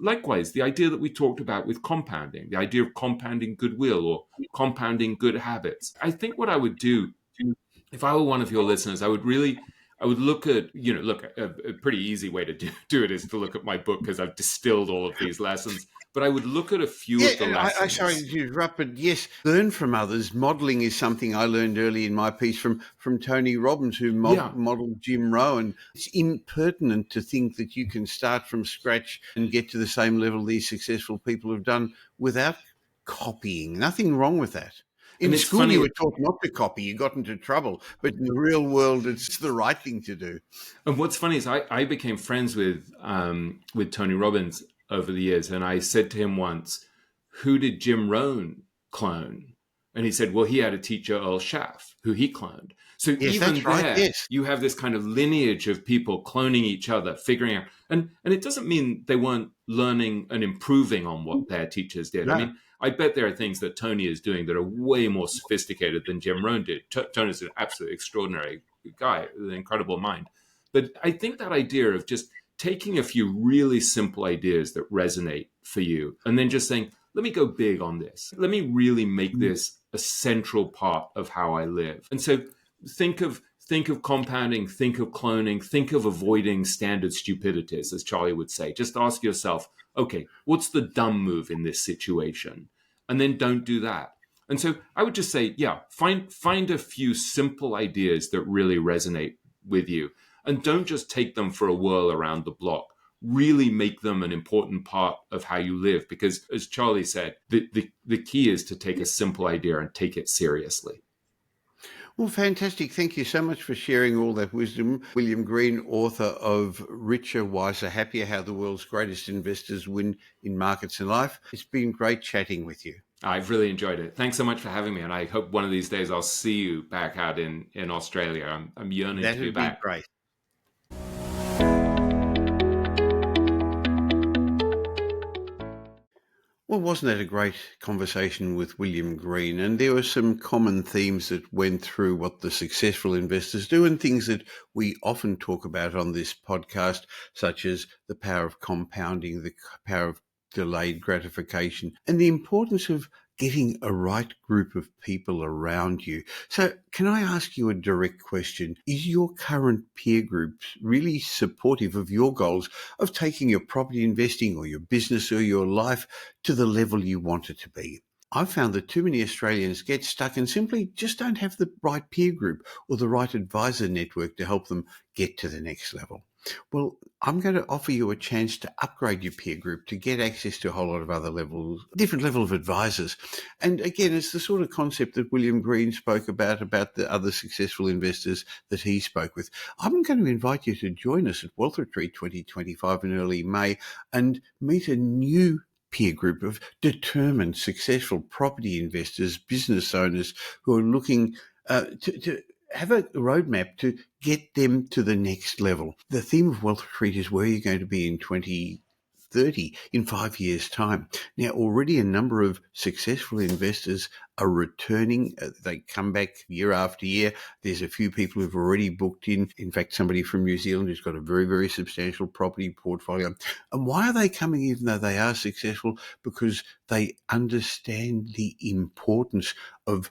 Likewise, the idea that we talked about with compounding, the idea of compounding goodwill or compounding good habits. I think what I would do, if I were one of your listeners, I I would look at, a pretty easy way to do it is to look at my book because I've distilled all of these lessons. But I would look at a few Yeah, of the and I sorry lessons. to interrupt, but yes, learn from others. Modelling is something I learned early in my piece from Tony Robbins, who Yeah. modelled Jim Rohn. It's impertinent to think that you can start from scratch and get to the same level these successful people have done without copying. Nothing wrong with that. And In it's school, you funny. were taught not to copy. You got into trouble. But in the real world, it's the right thing to do. And what's funny is I became friends with Tony Robbins over the years, and I said to him once, "Who did Jim Rohn clone?" And he said, "Well, he had a teacher, Earl Schaff, who he cloned." So Yes, even that's right. there, Yes. you have this kind of lineage of people cloning each other, figuring out, and it doesn't mean they weren't learning and improving on what their teachers did. I No. mean, I bet there are things that Tony is doing that are way more sophisticated than Jim Rohn did. Tony's an absolutely extraordinary guy with an incredible mind. But I think that idea of just taking a few really simple ideas that resonate for you and then just saying, let me go big on this. Let me really make this a central part of how I live. And so think of compounding, think of cloning, think of avoiding standard stupidities, as Charlie would say. Just ask yourself, okay, what's the dumb move in this situation? And then don't do that. And so I would just say, yeah, find a few simple ideas that really resonate with you. And don't just take them for a whirl around the block. Really make them an important part of how you live. Because as Charlie said, the key is to take a simple idea and take it seriously. Well, fantastic. Thank you so much for sharing all that wisdom. William Green, author of Richer, Wiser, Happier, How the World's Greatest Investors Win in Markets and Life. It's been great chatting with you. I've really enjoyed it. Thanks so much for having me. And I hope one of these days I'll see you back out in Australia. I'm yearning to be That'd be back. great. Well, wasn't that a great conversation with William Green? And there were some common themes that went through what the successful investors do and things that we often talk about on this podcast, such as the power of compounding, the power of delayed gratification, and the importance of getting a right group of people around you. So can I ask you a direct question? Is your current peer group really supportive of your goals of taking your property investing or your business or your life to the level you want it to be? I've found that too many Australians get stuck and simply just don't have the right peer group or the right advisor network to help them get to the next level. Well, I'm going to offer you a chance to upgrade your peer group to get access to a whole lot of other levels, different level of advisors. And again, it's the sort of concept that William Green spoke about the other successful investors that he spoke with. I'm going to invite you to join us at Wealth Retreat 2025 in early May and meet a new peer group of determined, successful property investors, business owners who are looking to have a roadmap to get them to the next level. The theme of Wealth Retreat is where you're going to be in 2030, in 5 years' time. Now, already a number of successful investors are returning. They come back year after year. There's a few people who've already booked in. In fact, somebody from New Zealand who's got a very, very substantial property portfolio. And why are they coming even though they are successful? Because they understand the importance of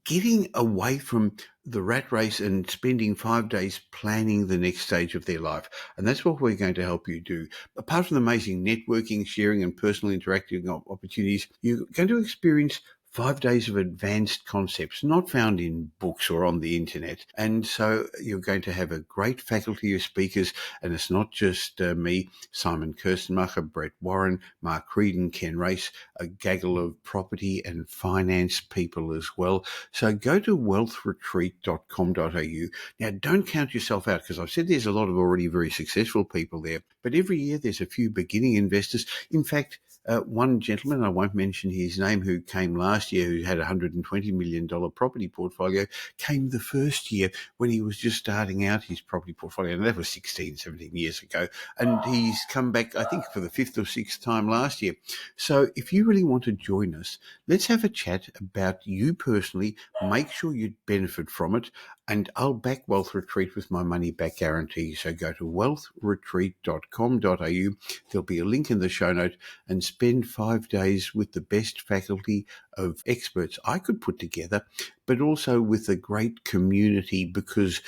getting away from the rat race and spending 5 days planning the next stage of their life. And that's what we're going to help you do. Apart from the amazing networking, sharing, and personal interacting opportunities, you're going to experience 5 days of advanced concepts not found in books or on the internet. And so you're going to have a great faculty of speakers, and it's not just me, Simon Kirstenmacher, Brett Warren, Mark Reed and Ken Race, a gaggle of property and finance people as well. So go to wealthretreat.com.au. Now, don't count yourself out, because I've said there's a lot of already very successful people there, but every year there's a few beginning investors. In fact, one gentleman, I won't mention his name, who came last year, who had a $120 million property portfolio, came the first year when he was just starting out his property portfolio, and that was 16, 17 years ago. And he's come back, I think, for the fifth or sixth time last year. So if you really want to join us, let's have a chat about you personally. Make sure you benefit from it. And I'll back Wealth Retreat with my money back guarantee. So go to wealthretreat.com.au. There'll be a link in the show note, and spend 5 days with the best faculty of experts I could put together, but also with a great community, because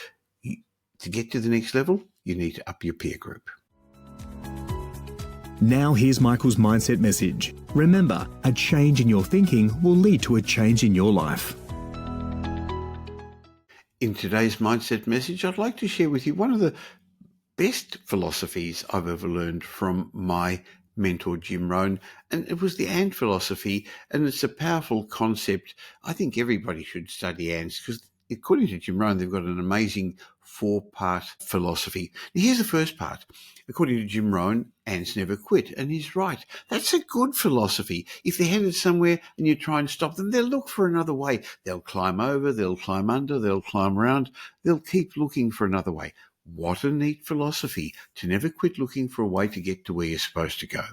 To get to the next level, you need to up your peer group. Now here's Michael's mindset message. Remember, a change in your thinking will lead to a change in your life. In today's mindset message, I'd like to share with you one of the best philosophies I've ever learned from my mentor, Jim Rohn, and it was the ant philosophy, and it's a powerful concept. I think everybody should study ants because according to Jim Rohn, they've got an amazing 4-part philosophy. Now, here's the first part. According to Jim Rohn, ants never quit, and he's right. That's a good philosophy. If they're headed somewhere and you try and stop them, they'll look for another way. They'll climb over, they'll climb under, they'll climb around. They'll keep looking for another way. What a neat philosophy, to never quit looking for a way to get to where you're supposed to go.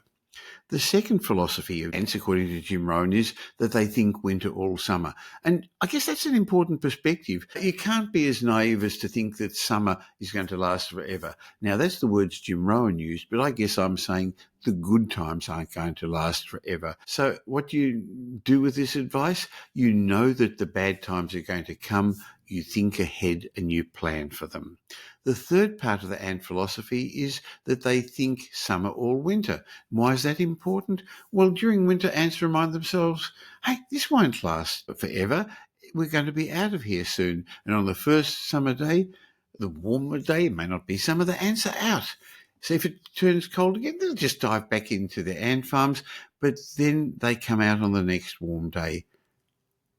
The second philosophy of ants, according to Jim Rohn, is that they think winter all summer. And I guess that's an important perspective. You can't be as naive as to think that summer is going to last forever. Now, that's the words Jim Rohn used, but I guess I'm saying the good times aren't going to last forever. So what do you do with this advice? You know that the bad times are going to come. You think ahead and you plan for them. The third part of the ant philosophy is that they think summer or winter. Why is that important? Well, during winter, ants remind themselves, hey, this won't last forever. We're going to be out of here soon. And on the first summer day, the warmer day, it may not be summer, the ants are out. So if it turns cold again, they'll just dive back into their ant farms. But then they come out on the next warm day.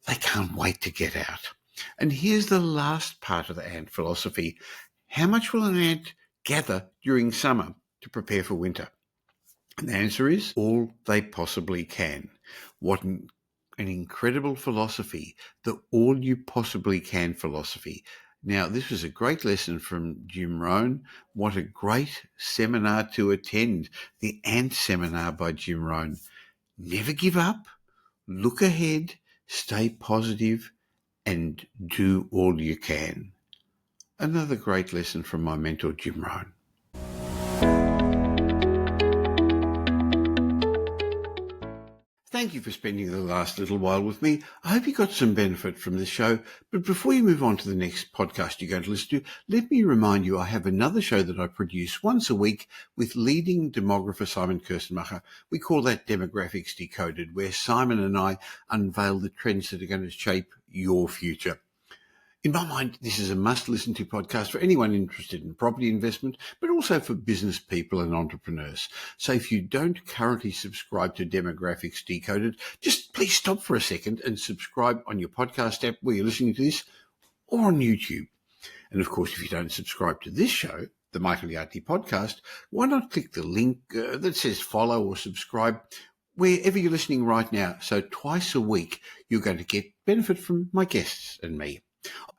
They can't wait to get out. And here's the last part of the ant philosophy. How much will an ant gather during summer to prepare for winter? And the answer is all they possibly can. What an incredible philosophy, the all you possibly can philosophy. Now, this was a great lesson from Jim Rohn. What a great seminar to attend, the Ant Seminar by Jim Rohn. Never give up, look ahead, stay positive, and do all you can. Another great lesson from my mentor, Jim Rohn. Thank you for spending the last little while with me. I hope you got some benefit from this show. But before you move on to the next podcast you're going to listen to, let me remind you I have another show that I produce once a week with leading demographer Simon Kirstenmacher. We call that Demographics Decoded, where Simon and I unveil the trends that are going to shape your future. In my mind, this is a must-listen-to podcast for anyone interested in property investment, but also for business people and entrepreneurs. So if you don't currently subscribe to Demographics Decoded, just please stop for a second and subscribe on your podcast app where you're listening to this, or on YouTube. And of course, if you don't subscribe to this show, the Michael Yardney podcast, why not click the link that says follow or subscribe wherever you're listening right now. So twice a week, you're going to get benefit from my guests and me.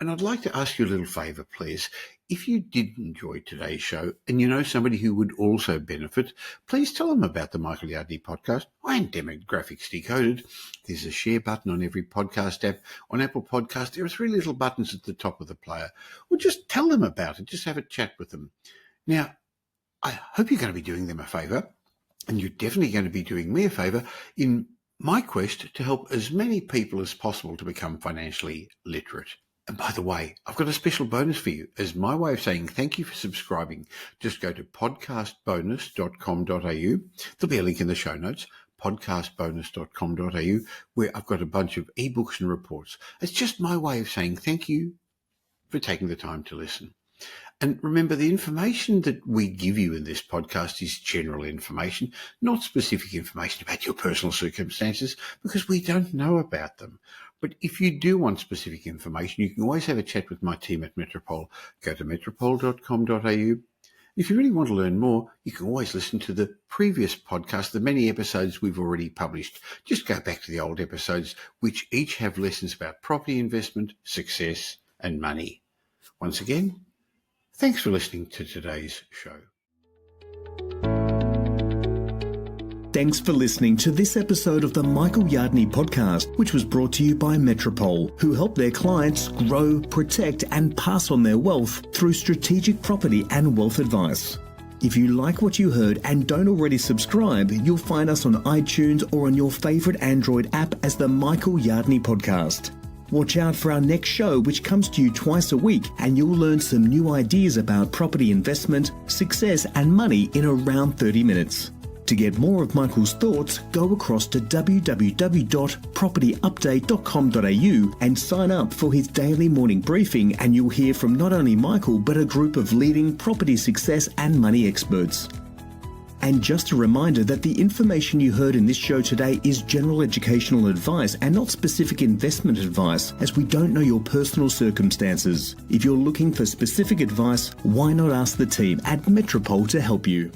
And I'd like to ask you a little favour, please. If you did enjoy today's show and you know somebody who would also benefit, please tell them about the Michael Yardney podcast and Demographics Decoded. There's a share button on every podcast app. On Apple Podcasts, there are 3 little buttons at the top of the player. Or just tell them about it. Just have a chat with them. Now, I hope you're going to be doing them a favour, and you're definitely going to be doing me a favour in my quest to help as many people as possible to become financially literate. And by the way, I've got a special bonus for you. As my way of saying thank you for subscribing, just go to podcastbonus.com.au. There'll be a link in the show notes, podcastbonus.com.au, where I've got a bunch of ebooks and reports. It's just my way of saying thank you for taking the time to listen. And remember, the information that we give you in this podcast is general information, not specific information about your personal circumstances, because we don't know about them. But if you do want specific information, you can always have a chat with my team at Metropole. Go to metropole.com.au. If you really want to learn more, you can always listen to the previous podcast, the many episodes we've already published. Just go back to the old episodes, which each have lessons about property investment, success, and money. Once again, thanks for listening to today's show. Thanks for listening to this episode of the Michael Yardney podcast, which was brought to you by Metropole, who help their clients grow, protect, and pass on their wealth through strategic property and wealth advice. If you like what you heard and don't already subscribe, you'll find us on iTunes or on your favorite Android app as the Michael Yardney podcast. Watch out for our next show, which comes to you twice a week, and you'll learn some new ideas about property investment, success, and money in around 30 minutes. To get more of Michael's thoughts, go across to www.propertyupdate.com.au and sign up for his daily morning briefing, and you'll hear from not only Michael, but a group of leading property success and money experts. And just a reminder that the information you heard in this show today is general educational advice and not specific investment advice, as we don't know your personal circumstances. If you're looking for specific advice, why not ask the team at Metropole to help you?